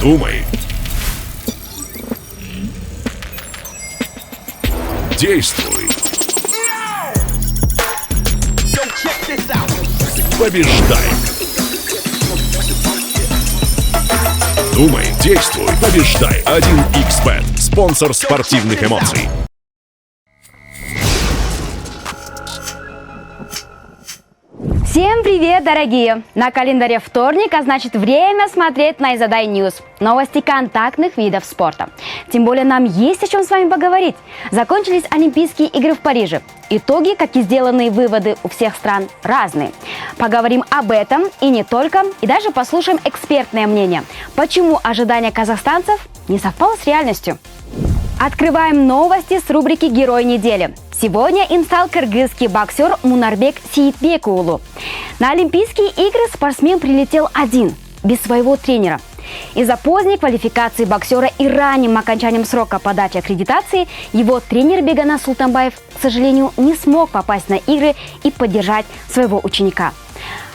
Думай. Действуй. Побеждай. Думай, действуй, побеждай. 1xBet. Спонсор спортивных эмоций. Всем привет, дорогие! На календаре вторник, а значит время смотреть на Изадай Ньюс. Новости контактных видов спорта. Тем более нам есть о чем с вами поговорить. Закончились Олимпийские игры в Париже. Итоги, как и сделанные выводы у всех стран, разные. Поговорим об этом и не только, и даже послушаем экспертное мнение. Почему ожидания казахстанцев не совпало с реальностью? Открываем новости с рубрики «Герой недели». Сегодня им стал кыргызский боксер Мунарбек Сейитбекуулу. На Олимпийские игры спортсмен прилетел один, без своего тренера. Из-за поздней квалификации боксера и ранним окончанием срока подачи аккредитации его тренер Бегана Султанбаев, к сожалению, не смог попасть на игры и поддержать своего ученика.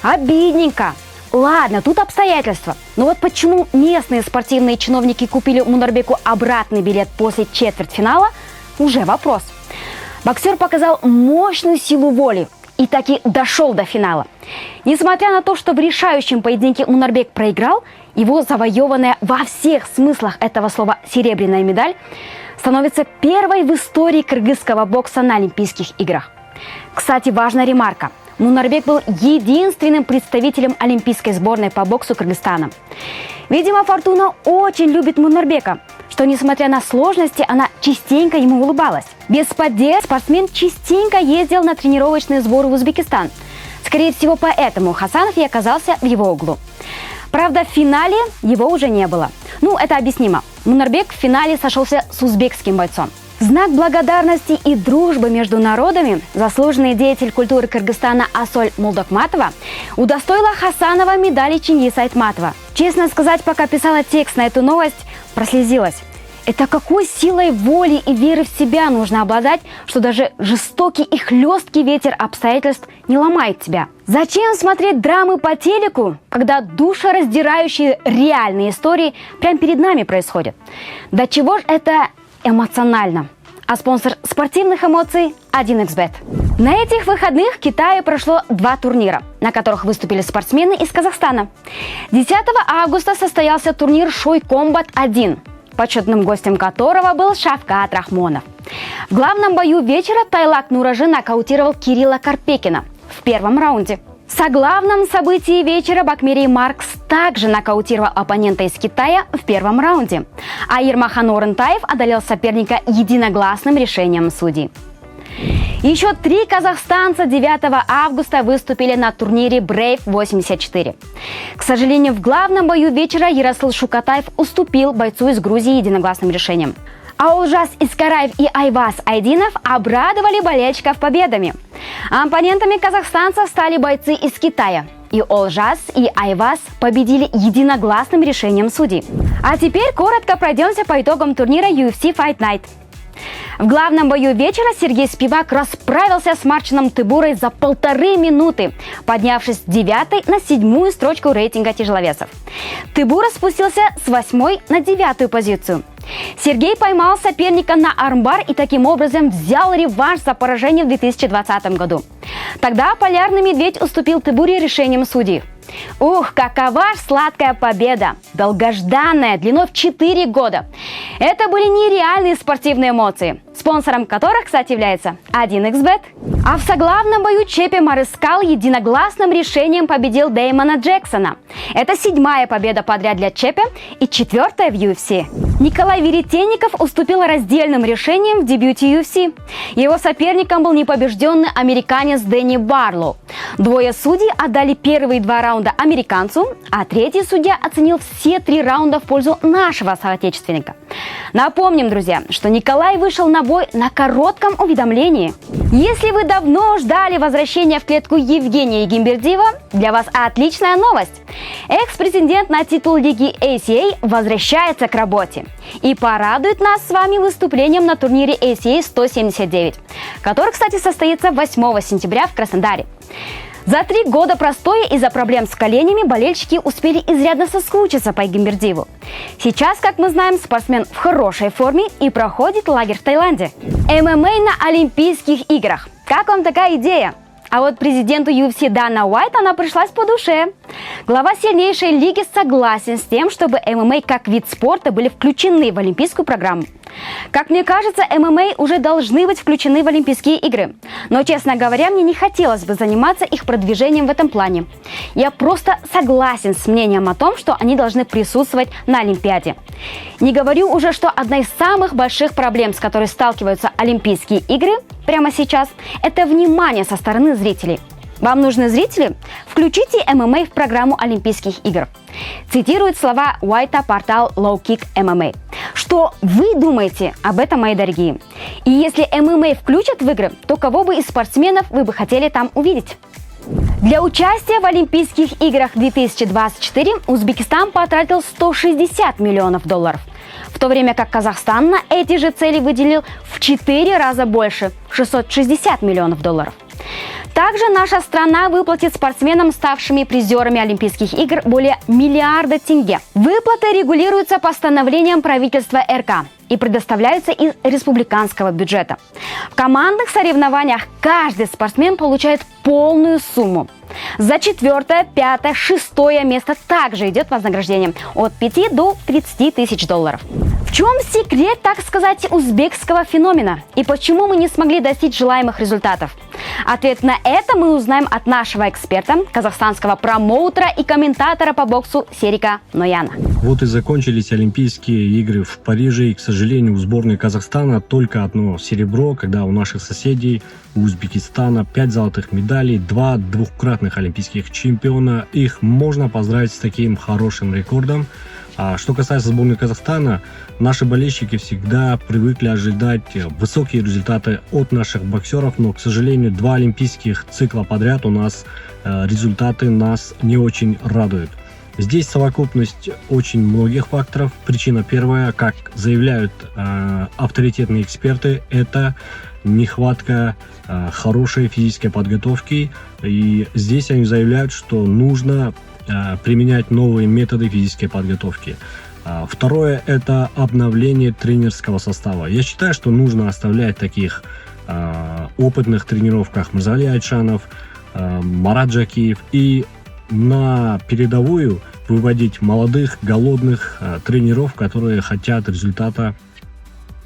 Обидненько. Ладно, тут обстоятельства. Но вот почему местные спортивные чиновники купили Мунарбеку обратный билет после четвертьфинала – уже вопрос. Боксер показал мощную силу воли и таки дошел до финала. Несмотря на то, что в решающем поединке Мунарбек проиграл, его завоеванная во всех смыслах этого слова серебряная медаль становится первой в истории кыргызского бокса на Олимпийских играх. Кстати, важная ремарка. Мунарбек был единственным представителем олимпийской сборной по боксу Кыргызстана. Видимо, Фортуна очень любит Мунарбека, что, несмотря на сложности, она частенько ему улыбалась. Без поддержки спортсмен частенько ездил на тренировочные сборы в Узбекистан. Скорее всего, поэтому Хасанов и оказался в его углу. Правда, в финале его уже не было. Это объяснимо. Мунарбек в финале сошелся с узбекским бойцом. В знак благодарности и дружбы между народами заслуженный деятель культуры Кыргызстана Асоль Молдокматова удостоила Хасанова медали Чингиса Айтматова. Честно сказать, пока писала текст на эту новость, прослезилась. Это какой силой воли и веры в себя нужно обладать, что даже жестокий и хлесткий ветер обстоятельств не ломает тебя? Зачем смотреть драмы по телеку, когда душераздирающие реальные истории прямо перед нами происходят? До чего же это эмоционально? А спонсор спортивных эмоций – 1xBet. На этих выходных в Китае прошло 2 турнира, на которых выступили спортсмены из Казахстана. 10 августа состоялся турнир Шой Комбат-1, почетным гостем которого был Шавкат Рахмонов. В главном бою вечера Тайлак Нуражи нокаутировал Кирилла Карпекина в первом раунде. В соглавном событии вечера Бакмирей Маркс также нокаутировал оппонента из Китая в первом раунде, а Ермахан Орынтаев одолел соперника единогласным решением судей. Еще 3 казахстанца 9 августа выступили на турнире Brave 84. К сожалению, в главном бою вечера Ярасыл Шукатаев уступил бойцу из Грузии единогласным решением. А Олжас Искараев и Айваз Айдинов обрадовали болельщиков победами. Оппонентами казахстанцев стали бойцы из Китая. И Олжас, и Айваз победили единогласным решением судей. А теперь коротко пройдемся по итогам турнира UFC Fight Night. В главном бою вечера Сергей Спивак расправился с Марчином Тыбурой за 1,5 минуты, поднявшись с 9 на 7-ю строчку рейтинга тяжеловесов. Тыбура спустился с 8 на 9-ю позицию. Сергей поймал соперника на армбар и таким образом взял реванш за поражение в 2020 году. Тогда полярный медведь уступил Тыбуре решением судей. Ух, какова ж сладкая победа! Долгожданная, длиной в 4 года. Это были нереальные спортивные эмоции, спонсором которых, кстати, является 1xBet. А в соглавном бою Чепе Марыскал единогласным решением победил Дэймона Джексона. Это 7-я победа подряд для Чепе и 4-я в UFC. Николай Веретенников уступил раздельным решением в дебюте UFC. Его соперником был непобежденный американец Дэнни Барлоу. 2 судей отдали первые 2 раунда американцу, а 3-й судья оценил все 3 раунда в пользу нашего соотечественника. Напомним, друзья, что Николай вышел на бой на коротком уведомлении. Если вы давно ждали возвращения в клетку Евгения Егимбердиева, для вас отличная новость. Экс-претендент на титул лиги ACA возвращается к работе и порадует нас с вами выступлением на турнире ACA 179, который, кстати, состоится 8 сентября в Краснодаре. За 3 года простоя из-за проблем с коленями болельщики успели изрядно соскучиться по Эгембердиеву. Сейчас, как мы знаем, спортсмен в хорошей форме и проходит лагерь в Таиланде. ММА на Олимпийских играх. Как вам такая идея? А вот президенту UFC Дана Уайт она пришлась по душе. Глава сильнейшей лиги согласен с тем, чтобы ММА как вид спорта были включены в олимпийскую программу. Как мне кажется, ММА уже должны быть включены в Олимпийские игры. Но, честно говоря, мне не хотелось бы заниматься их продвижением в этом плане. Я просто согласен с мнением о том, что они должны присутствовать на Олимпиаде. Не говорю уже, что одна из самых больших проблем, с которой сталкиваются Олимпийские игры прямо сейчас, это внимание со стороны зрителей. Вам нужны зрители? Включите ММА в программу Олимпийских игр. Цитирует слова Уайта портал Low Kick MMA. Что вы думаете об этом, мои дорогие? И если ММА включат в игры, то кого бы из спортсменов вы бы хотели там увидеть? Для участия в Олимпийских играх 2024 Узбекистан потратил $160 миллионов, в то время как Казахстан на эти же цели выделил в 4 раза больше – $660 миллионов. Также наша страна выплатит спортсменам, ставшими призерами Олимпийских игр, более миллиарда тенге. Выплаты регулируются постановлением правительства РК и предоставляются из республиканского бюджета. В командных соревнованиях каждый спортсмен получает полную сумму. За 4-е, 5-е, 6-е место также идет вознаграждение от 5 до 30 тысяч $. В чем секрет, так сказать, узбекского феномена? И почему мы не смогли достичь желаемых результатов? Ответ на это мы узнаем от нашего эксперта, казахстанского промоутера и комментатора по боксу Серика Нояна. Вот и закончились Олимпийские игры в Париже. И, к сожалению, у сборной Казахстана только одно серебро, когда у наших соседей, у Узбекистана, 5 золотых медалей, 2 двукратных олимпийских чемпиона. Их можно поздравить с таким хорошим рекордом. А что касается сборной Казахстана, наши болельщики всегда привыкли ожидать высокие результаты от наших боксеров, но, к сожалению, 2 олимпийских цикла подряд у нас результаты нас не очень радуют. Здесь совокупность очень многих факторов. Причина первая, как заявляют авторитетные эксперты, это нехватка хорошей физической подготовки. И здесь они заявляют, что нужно применять новые методы физической подготовки. Второе – это обновление тренерского состава. Я считаю, что нужно оставлять таких опытных тренеров, как Мирзали Айтшанов, Марат Джакиев, и на передовую выводить молодых, голодных тренеров, которые хотят результата.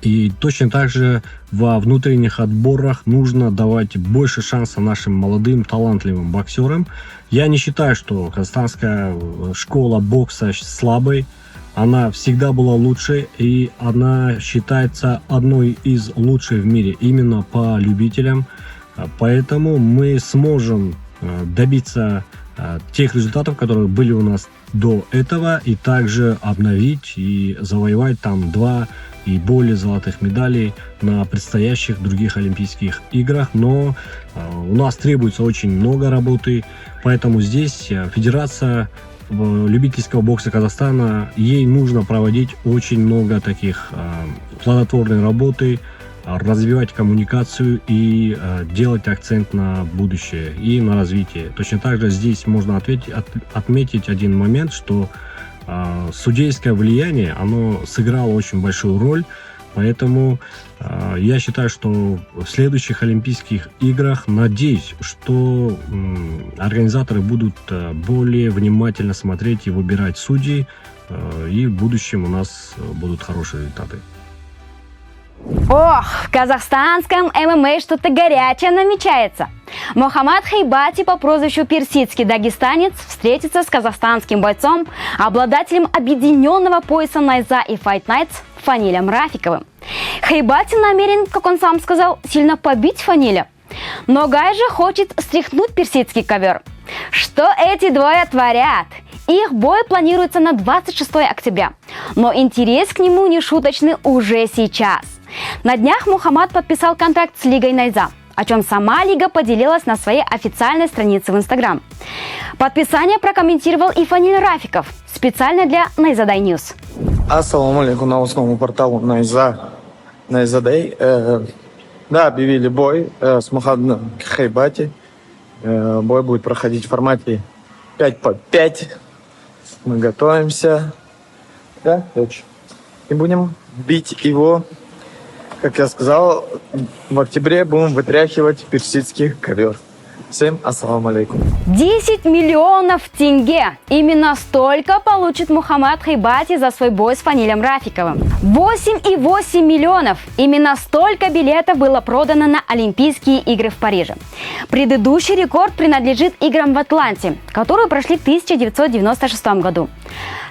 И точно так же во внутренних отборах нужно давать больше шанса нашим молодым, талантливым боксерам. Я не считаю, что казахстанская школа бокса слабой. Она всегда была лучшей, и она считается одной из лучших в мире именно по любителям. Поэтому мы сможем добиться тех результатов, которые были у нас до этого, и также обновить и завоевать там 2 и более золотых медалей на предстоящих других Олимпийских играх. Но у нас требуется очень много работы, поэтому здесь Федерация любительского бокса Казахстана, ей нужно проводить очень много таких плодотворной работы, развивать коммуникацию и делать акцент на будущее и на развитие. Точно так же здесь можно отметить один момент, что судейское влияние, оно сыграло очень большую роль, поэтому я считаю, что в следующих Олимпийских играх, надеюсь, что организаторы будут более внимательно смотреть и выбирать судей, и в будущем у нас будут хорошие результаты. Ох, в казахстанском ММА что-то горячее намечается. Мохаммад Хейбати по прозвищу Персидский дагестанец встретится с казахстанским бойцом, обладателем объединенного пояса Найза и Fight Nights Фанилем Рафиковым. Хейбати намерен, как он сам сказал, сильно побить Фаниля. Но Гай же хочет стряхнуть персидский ковер. Что эти двое творят? Их бой планируется на 26 октября. Но интерес к нему нешуточный уже сейчас. На днях Мухаммад подписал контракт с Лигой Найза, о чем сама Лига поделилась на своей официальной странице в Инстаграм. Подписание прокомментировал и Фаниль Рафиков, специально для Найзадай Ньюс. Ассаламу алейкум, новостному порталу Найзадай. Да, объявили бой с Мухаммадом Хейбати. Бой будет проходить в формате 5 по 5. Мы готовимся. Да, дочь? И будем бить его, как я сказал, в октябре будем вытряхивать персидский ковер. Всем ассаламу алейкум. 10 миллионов тенге. Именно столько получит Мухаммад Хайбати за свой бой с Фанилем Рафиковым. 8,8 миллионов. Именно столько билетов было продано на Олимпийские игры в Париже. Предыдущий рекорд принадлежит играм в Атланте, которые прошли в 1996 году.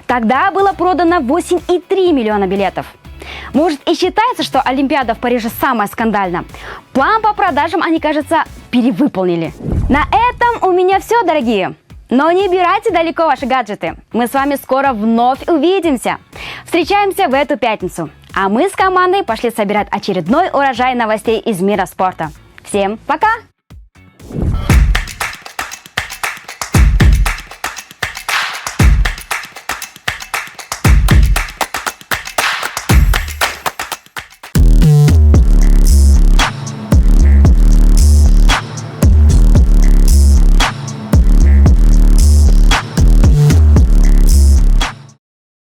Тогда было продано 8,3 миллиона билетов. Может, и считается, что Олимпиада в Париже самая скандальная. План по продажам они, кажется, перевыполнили. На этом у меня все, дорогие. Но не убирайте далеко ваши гаджеты. Мы с вами скоро вновь увидимся. Встречаемся в эту пятницу. А мы с командой пошли собирать очередной урожай новостей из мира спорта. Всем пока!